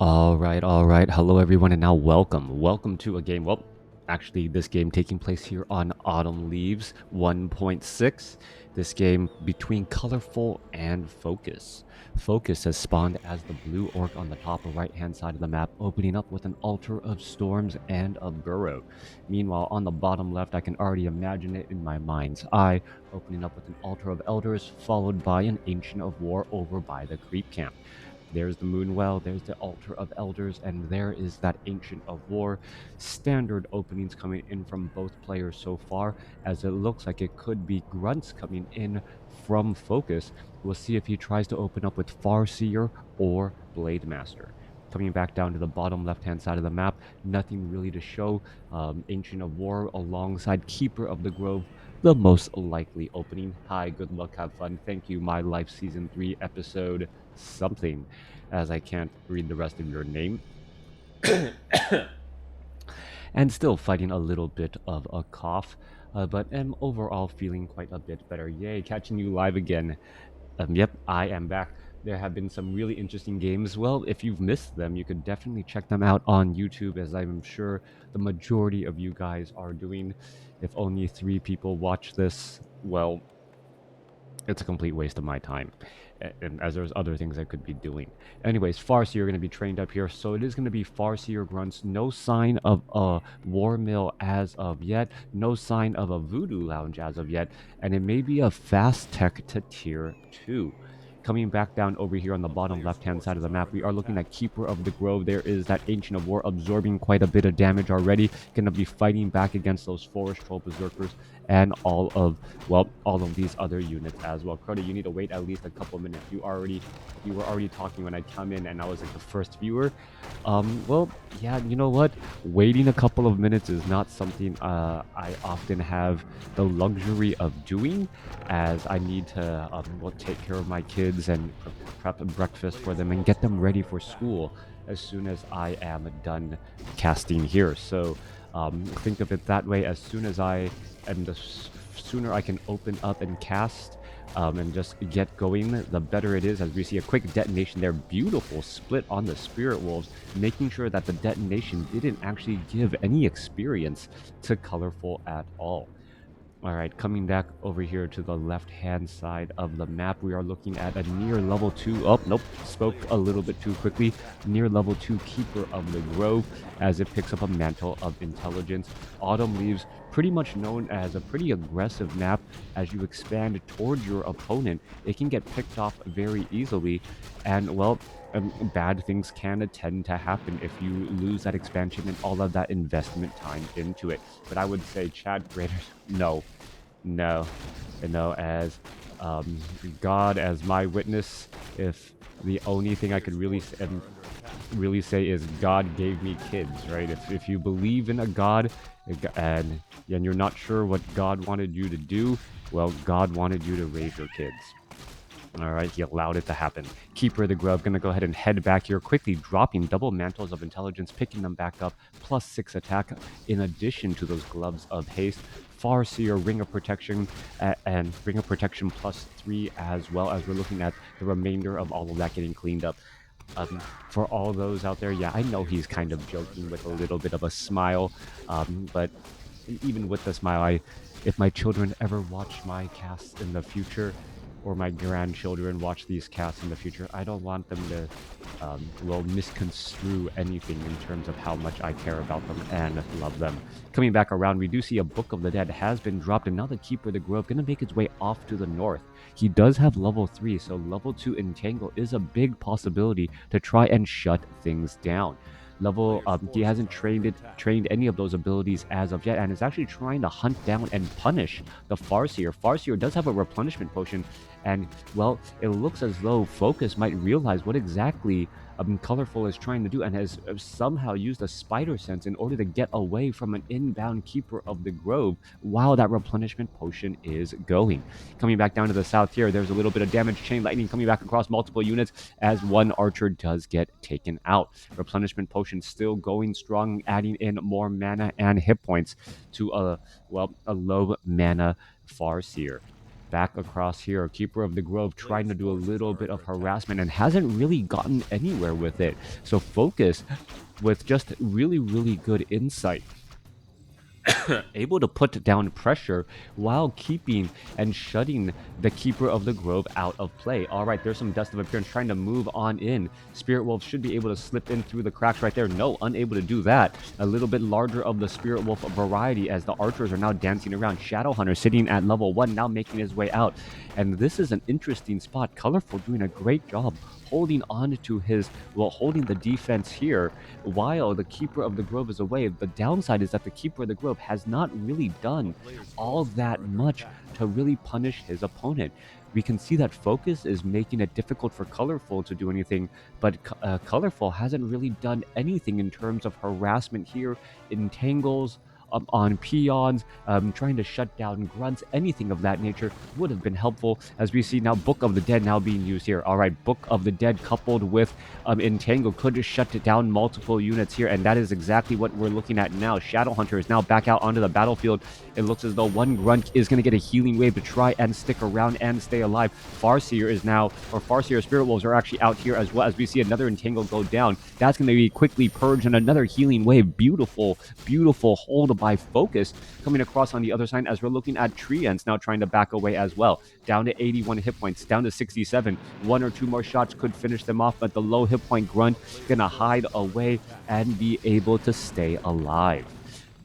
All right, all right. Hello, everyone, and now welcome to a game. Well, actually, this game taking place here on Autumn Leaves 1.6. This game between Colorful and FoCuS. FoCuS has spawned as the blue orc on the top right-hand side of the map, opening up with an altar of storms and a burrow. Meanwhile, on the bottom left, I can already imagine it in my mind's eye, opening up with an altar of elders, followed by an ancient of war over by the creep camp. There's the Moonwell, there's the Altar of Elders, and there is that Ancient of War. Standard openings coming in from both players so far, as it looks like it could be Grunts coming in from FoCuS. We'll see if he tries to open up with Farseer or Blade Master. Coming back down to the bottom left-hand side of the map, nothing really to show. Ancient of War alongside Keeper of the Grove, the most likely opening. Hi, good luck, have fun. Thank you, My Life Season 3 episode something, as I can't read the rest of your name. And still fighting a little bit of a cough, but am overall feeling quite a bit better. Yay, catching you live again. Yep, I am back. There have been some really interesting games. Well, if you've missed them, you could definitely check them out on YouTube, as I'm sure the majority of you guys are doing. If only 3 people watch this, well, it's a complete waste of my time, and as there's other things I could be doing. Anyways, Farseer are going to be trained up here, so it is going to be Farseer grunts. No sign of a war mill as of yet, no sign of a voodoo lounge as of yet, and it may be a fast tech to tier 2. Coming back down over here on the bottom left-hand side of the map, we are looking at Keeper of the Grove. There is that Ancient of War absorbing quite a bit of damage already. Going to be fighting back against those Forest Troll Berserkers and all of these other units as well. Crota, you need to wait at least a couple minutes. You were already talking when I come in, and I was like the first viewer. Well, yeah, you know what? Waiting a couple of minutes is not something I often have the luxury of doing, as I need to take care of my kids and prep breakfast for them and get them ready for school as soon as I am done casting here. So think of it that way. As soon as I am, the sooner I can open up and cast and just get going, the better it is. As we see a quick detonation there, beautiful split on the Spirit Wolves, making sure that the detonation didn't actually give any experience to Colorful at all. All right, coming back over here to the left-hand side of the map, we are looking at a near level 2. Oh, nope, spoke a little bit too quickly. Near level 2 Keeper of the Grove, as it picks up a Mantle of Intelligence. Autumn Leaves, pretty much known as a pretty aggressive map. As you expand towards your opponent, it can get picked off very easily. And, well, bad things can tend to happen if you lose that expansion and all of that investment time into it. But I would say, Chad Graders, no, no, as God as my witness, if the only thing I could really say is God gave me kids, right? If you believe in a God and you're not sure what God wanted you to do, well, God wanted you to raise your kids. All right, he allowed it to happen. Keeper of the Grove gonna go ahead and head back here, quickly dropping double Mantles of Intelligence, picking them back up, +6 attack, in addition to those Gloves of Haste. Farseer, Ring of Protection, and Ring of Protection +3, as well as we're looking at the remainder of all of that getting cleaned up. For all those out there, yeah, I know he's kind of joking with a little bit of a smile, but even with the smile, if my children ever watch my casts in the future, or my grandchildren watch these casts in the future, I don't want them to, misconstrue anything in terms of how much I care about them and love them. Coming back around, we do see a Book of the Dead has been dropped, and now the Keeper of the Grove going to make its way off to the north. He does have level 3, so level 2 Entangle is a big possibility to try and shut things down. He hasn't trained any of those abilities as of yet, and is actually trying to hunt down and punish the Farseer. Farseer does have a replenishment potion, and, well, it looks as though FoCuS might realize what exactly Colorful is trying to do, and has somehow used a spider sense in order to get away from an inbound Keeper of the Grove while that replenishment potion is going. Coming back down to the south here, there's a little bit of damage. Chain Lightning coming back across multiple units as one archer does get taken out. Replenishment potion still going strong, adding in more mana and hit points to a low mana Farseer. back across here. Keeper of the Grove trying to do a little bit of harassment and hasn't really gotten anywhere with it. So FoCuS, with just really, really good insight, able to put down pressure while keeping and shutting the Keeper of the Grove out of play. All right, there's some Dust of Appearance trying to move on in. Spirit Wolf should be able to slip in through the cracks right there. No, unable to do that. A little bit larger of the Spirit Wolf variety as the archers are now dancing around. Shadowhunter sitting at level 1, now making his way out. And this is an interesting spot. Colorful doing a great job holding on to his, well, holding the defense here while the Keeper of the Grove is away. The downside is that the Keeper of the Grove has not really done all that much to really punish his opponent. We can see that FoCuS is making it difficult for Colorful to do anything, but Colorful hasn't really done anything in terms of harassment here, entangles, on peons, trying to shut down grunts, anything of that nature would have been helpful. As we see now, Book of the Dead now being used here. All right, Book of the Dead coupled with Entangle could just shut down multiple units here, and that is exactly what we're looking at now. Shadowhunter is now back out onto the battlefield. It looks as though one grunt is going to get a healing wave to try and stick around and stay alive. Farseer is now, or Farseer Spirit Wolves are actually out here as well, as we see another Entangle go down. That's going to be quickly purged, and another healing wave. Beautiful, beautiful hold by FoCuS coming across on the other side, as we're looking at Treants now trying to back away as well. Down to 81 hit points, down to 67. One or two more shots could finish them off, but the low hit point grunt gonna hide away and be able to stay alive.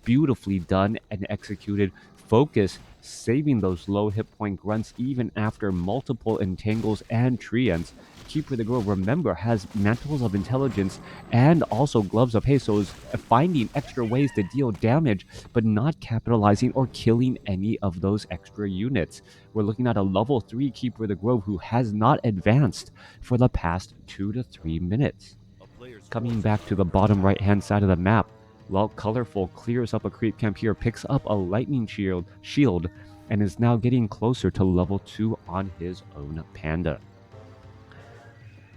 Beautifully done and executed. FoCuS saving those low hit point grunts even after multiple entangles and treants. Keeper of the Grove, remember, has Mantles of Intelligence and also Gloves of Haste, so is finding extra ways to deal damage, but not capitalizing or killing any of those extra units. We're looking at a level 3 Keeper of the Grove who has not advanced for the past 2 to 3 minutes. Coming back to the bottom right-hand side of the map, while Colorful clears up a creep camp here, picks up a lightning shield, and is now getting closer to level 2 on his own Panda.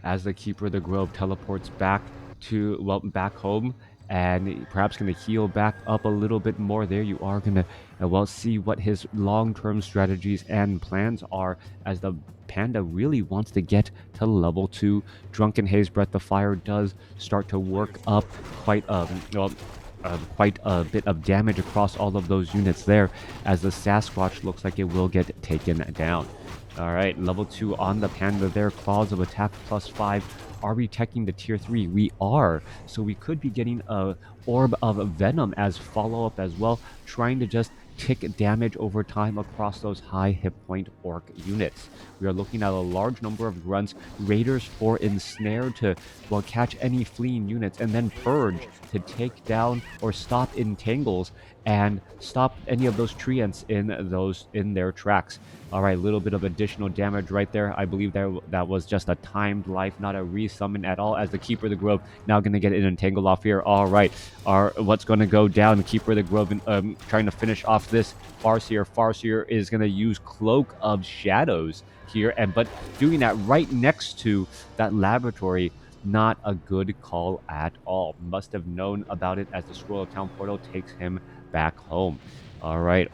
As the Keeper of the Grove teleports back to, well, back home, and perhaps going to heal back up a little bit more. There you are going to, well, see what his long-term strategies and plans are, as the Panda really wants to get to level 2. Drunken Haze Breath of Fire does start to work up quite quite a bit of damage across all of those units there, as the Sasquatch looks like it will get taken down. All right, level 2 on the Panda there. Claws of Attack +5. Are we teching the tier 3? We are. So we could be getting a Orb of Venom as follow-up as well, trying to just tick damage over time across those high hit point orc units. We are looking at a large number of grunts, raiders for Ensnare to, well, catch any fleeing units, and then Purge to take down or stop entangles and stop any of those treants in their tracks. All right, a little bit of additional damage right there. I believe that was just a timed life, not a resummon at all, as the Keeper of the Grove now going to get an entangle off here. All right, what's going to go down? The Keeper of the Grove trying to finish off this Farseer. Farseer is going to use Cloak of Shadows here, but doing that right next to that laboratory. Not a good call at all. Must have known about it, as the Scroll of Town portal takes him back home. All right.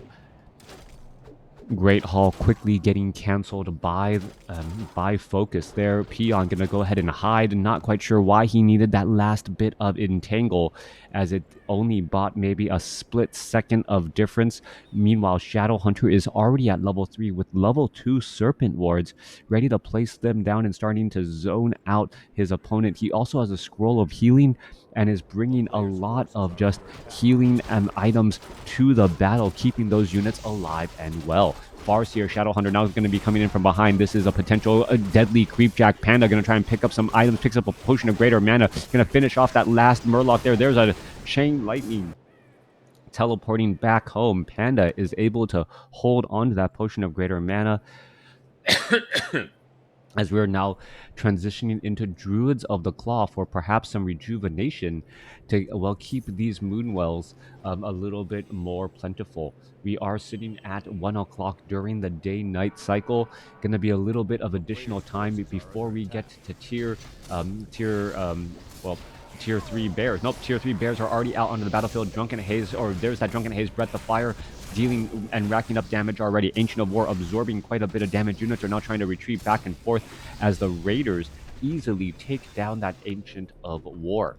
Great Hall quickly getting canceled by FoCuS there. Peon gonna go ahead and hide. Not quite sure why he needed that last bit of entangle, as it only bought maybe a split second of difference. Meanwhile, Shadowhunter is already at level 3 with level 2 Serpent Wards, ready to place them down and starting to zone out his opponent. He also has a Scroll of Healing and is bringing a lot of just healing items to the battle, keeping those units alive and well. Farseer Shadowhunter now is going to be coming in from behind. This is a potential deadly Creepjack. Panda going to try and pick up some items, picks up a Potion of Greater Mana, going to finish off that last Murloc there. There's a Chain Lightning teleporting back home. Panda is able to hold on to that Potion of Greater Mana. As we're now transitioning into Druids of the Claw for perhaps some rejuvenation to, well, keep these Moonwells a little bit more plentiful. We are sitting at 1 o'clock during the day-night cycle. Going to be a little bit of additional time before we get to well, tier 3 bears. Nope, tier 3 bears are already out onto the battlefield. Drunken Haze, or there's that Drunken Haze Breath of Fire, dealing and racking up damage already. Ancient of War absorbing quite a bit of damage. Units are now trying to retreat back and forth as the Raiders easily take down that Ancient of War.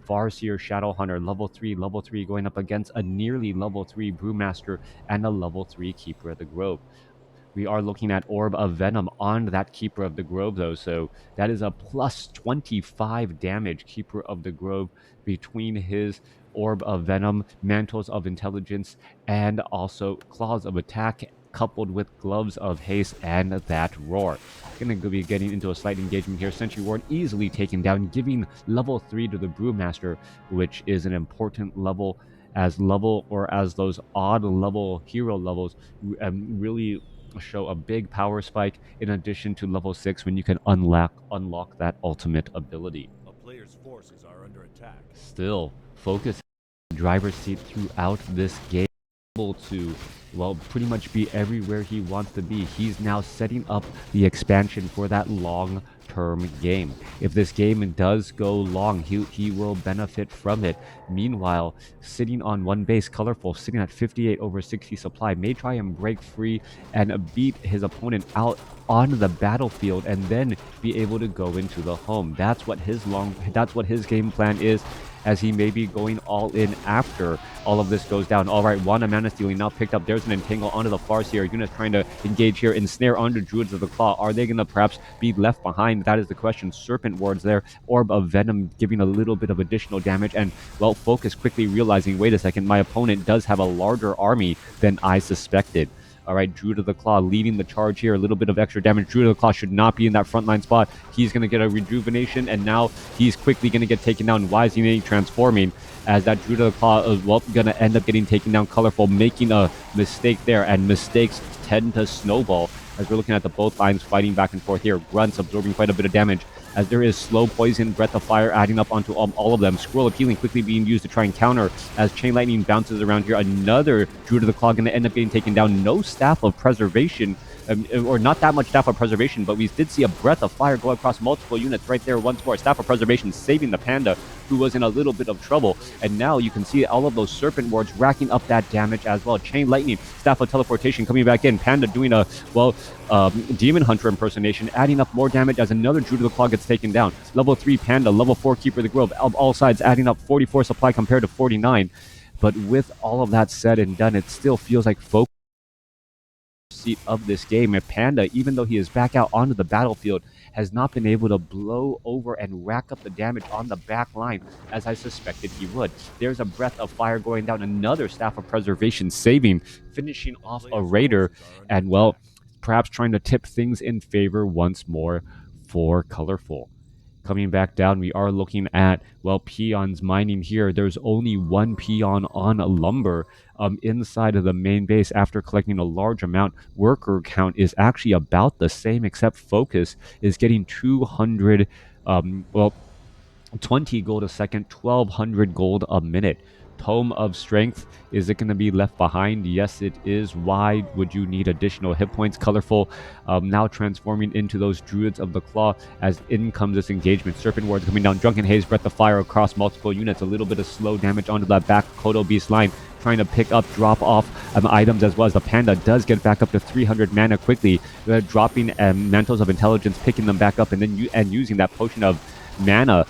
Farseer Shadowhunter, level 3 going up against a nearly level 3 Brewmaster and a level 3 Keeper of the Grove. We are looking at Orb of Venom on that Keeper of the Grove, though, so that is a plus 25 damage Keeper of the Grove between his Orb of Venom, Mantles of Intelligence, and also Claws of Attack, coupled with Gloves of Haste and that Roar. Gonna be getting into a slight engagement here. Sentry Ward easily taken down, giving level 3 to the Brewmaster, which is an important level as those odd level hero levels really show a big power spike in addition to level 6 when you can unlock that ultimate ability. A player's forces are under attack. Still, FoCuS driver's seat throughout this game, able to, well, pretty much be everywhere he wants to be. He's now setting up the expansion for that long-term game. If this game does go long, he will benefit from it. Meanwhile, sitting on one base, Colorful, sitting at 58 over 60 supply, may try and break free and beat his opponent out on the battlefield and then be able to go into the home. That's what his game plan is, as he may be going all in after all of this goes down. All right, Wanda Mana Stealing now picked up. There's an Entangle onto the Farseer. Units trying to engage here. Ensnare onto Druids of the Claw. Are they going to perhaps be left behind? That is the question. Serpent Wards there. Orb of Venom giving a little bit of additional damage. And, well, FoCuS quickly realizing, wait a second, my opponent does have a larger army than I suspected. All right, Druid of the Claw leading the charge here. A little bit of extra damage. Druid of the Claw should not be in that frontline spot. He's going to get a rejuvenation, and now he's quickly going to get taken down. Why is he transforming? As that Druid of the Claw is, well, going to end up getting taken down. Colorful, making a mistake there, and mistakes tend to snowball as we're looking at the both lines fighting back and forth here. Grunts absorbing quite a bit of damage, as there is Slow Poison, Breath of Fire adding up onto all of them. Scroll of Healing quickly being used to try and counter as Chain Lightning bounces around here. Another Druid of the Claw going to end up getting taken down. No Staff of Preservation, or not that much Staff of Preservation, but we did see a Breath of Fire go across multiple units right there once more. Staff of Preservation saving the Panda, who was in a little bit of trouble. And now you can see all of those Serpent Wards racking up that damage as well. Chain Lightning, Staff of Teleportation coming back in. Panda doing a, well, Demon Hunter impersonation, adding up more damage as another Druid of the Claw gets taken down. Level 3 Panda, level 4 Keeper of the Grove, all sides adding up 44 supply compared to 49. But with all of that said and done, it still feels like FoCuS seat of this game. And Panda, even though he is back out onto the battlefield, has not been able to blow over and rack up the damage on the back line as I suspected he would. There's a Breath of Fire going down, another Staff of Preservation saving, finishing off a Raider, and, well, perhaps trying to tip things in favor once more for Colorful. Coming back down, we are looking at, well, peons mining here. There's only one peon on lumber inside of the main base after collecting a large amount. Worker count is actually about the same, except FoCuS is getting 200, 20 gold a second, 1,200 gold a minute. Tome of Strength, is it going to be left behind? Yes, it is. Why would you need additional hit points? Colorful now transforming into those Druids of the Claw as in comes this engagement. Serpent Wards coming down. Drunken Haze, Breath of Fire across multiple units. A little bit of slow damage onto that back Kodo Beast line, trying to pick up, drop off items, as well as the Panda does get back up to 300 mana quickly, dropping Mantles of Intelligence, picking them back up, and then using that potion of mana,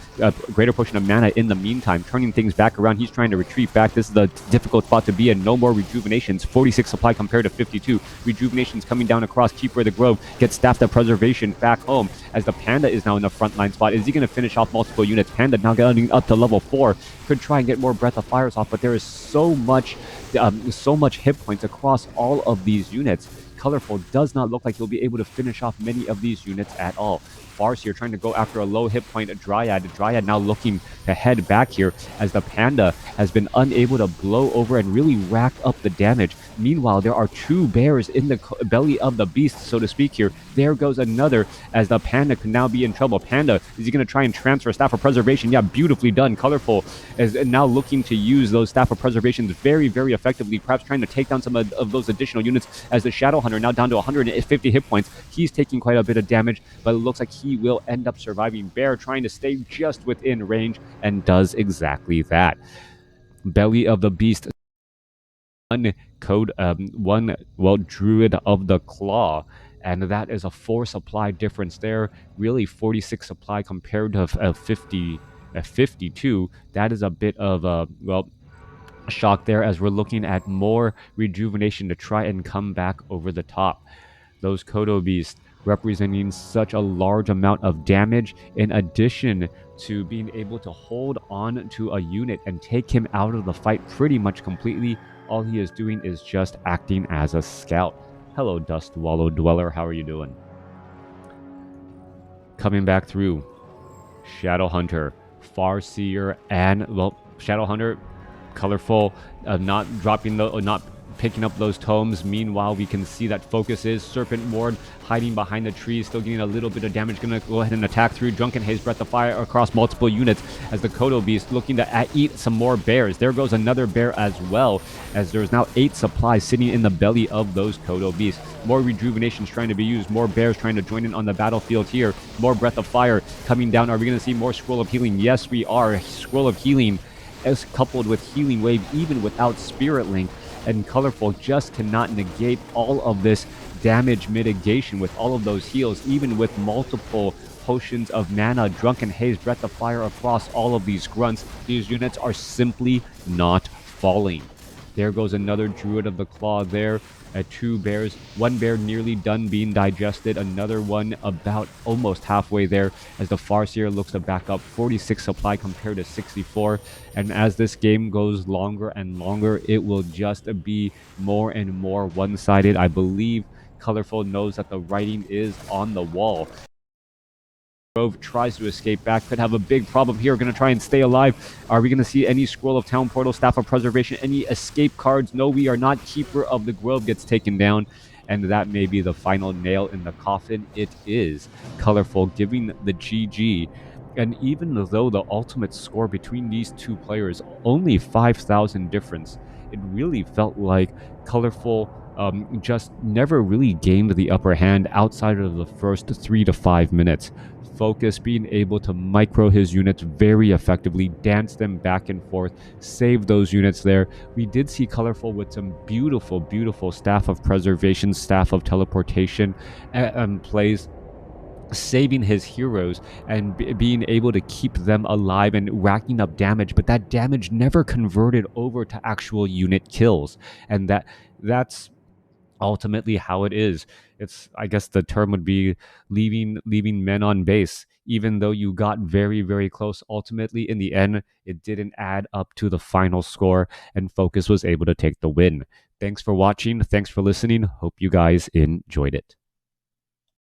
greater potion of mana in the meantime, turning things back around. He's trying to retreat back. This is the difficult spot to be in. No more rejuvenations. 46 supply compared to 52. Rejuvenations coming down across. Keeper of the Grove gets Staff of Preservation back home as the Panda is now in the front line spot. Is he going to finish off multiple units? Panda now getting up to level 4. Could try and get more Breath of Fires off, but there is so much hit points across all of these units. Colorful does not look like he'll be able to finish off many of these units at all. Farseer trying to go after a low hit point, a Dryad. Dryad now looking to head back here as the Panda has been unable to blow over and really rack up the damage. Meanwhile, there are two bears in the belly of the beast, so to speak here. There goes another as the Panda can now be in trouble. Panda, is he going to try and transfer Staff of Preservation? Yeah, beautifully done. Colorful is now looking to use those Staff of Preservations very, very effectively, perhaps trying to take down some of those additional units as the Shadow Hunter now down to 150 hit points. He's taking quite a bit of damage, but it looks like he will end up surviving. Bear trying to stay just within range and does exactly that. Belly of the Beast, Druid of the Claw, and that is a 4 supply difference there. Really 46 supply compared to 52. That is a bit of a shock there as we're looking at more rejuvenation to try and come back over the top. Those Kodo Beasts representing such a large amount of damage, in addition to being able to hold on to a unit and take him out of the fight pretty much completely. All he is doing is just acting as a scout. Hello, Dust Wallow Dweller. How are you doing? Coming back through, Shadow Hunter, Farseer, and Shadow Hunter, colorful, not dropping not picking up those tomes. Meanwhile, we can see that FoCuS is Serpent Ward hiding behind the trees, still getting a little bit of damage. Gonna go ahead and attack through Drunken Haze Breath of Fire across multiple units as the Kodo Beast looking to eat some more bears. There goes another bear as well, as there's now 8 supplies sitting in the belly of those Kodo Beasts. More rejuvenations trying to be used, more bears trying to join in on the battlefield here. More Breath of Fire coming down. Are we going to see more Scroll of Healing? Yes, we are. Scroll of Healing is coupled with Healing Wave even without Spirit Link, and Colorful just cannot negate all of this damage mitigation with all of those heals, even with multiple potions of mana, Drunken Haze, Breath of Fire across all of these grunts. These units are simply not falling. There goes another Druid of the Claw there at 2 bears. 1 bear nearly done being digested. Another one about almost halfway there as the Farseer looks to back up. 46 supply compared to 64. And as this game goes longer and longer, it will just be more and more one-sided. I believe Colorful knows that the writing is on the wall. Grove tries to escape back, could have a big problem here. Going to try and stay alive. Are we going to see any Scroll of Town Portal, Staff of Preservation, any escape cards? No, we are not. Keeper of the Grove gets taken down, and that may be the final nail in the coffin. It is Colorful giving the GG. And even though the ultimate score between these two players, only 5,000 difference, it really felt like Colorful just never really gained the upper hand outside of the first 3 to 5 minutes. FoCuS being able to micro his units very effectively, dance them back and forth, save those units there. We did see Colorful with some beautiful, beautiful Staff of Preservation, Staff of Teleportation plays, saving his heroes and being able to keep them alive and racking up damage, but that damage never converted over to actual unit kills. And that's ultimately how it is. It's, I guess the term would be leaving men on base. Even though you got very, very close, ultimately in the end, it didn't add up to the final score, and FoCuS was able to take the win. Thanks for watching. Thanks for listening. Hope you guys enjoyed it.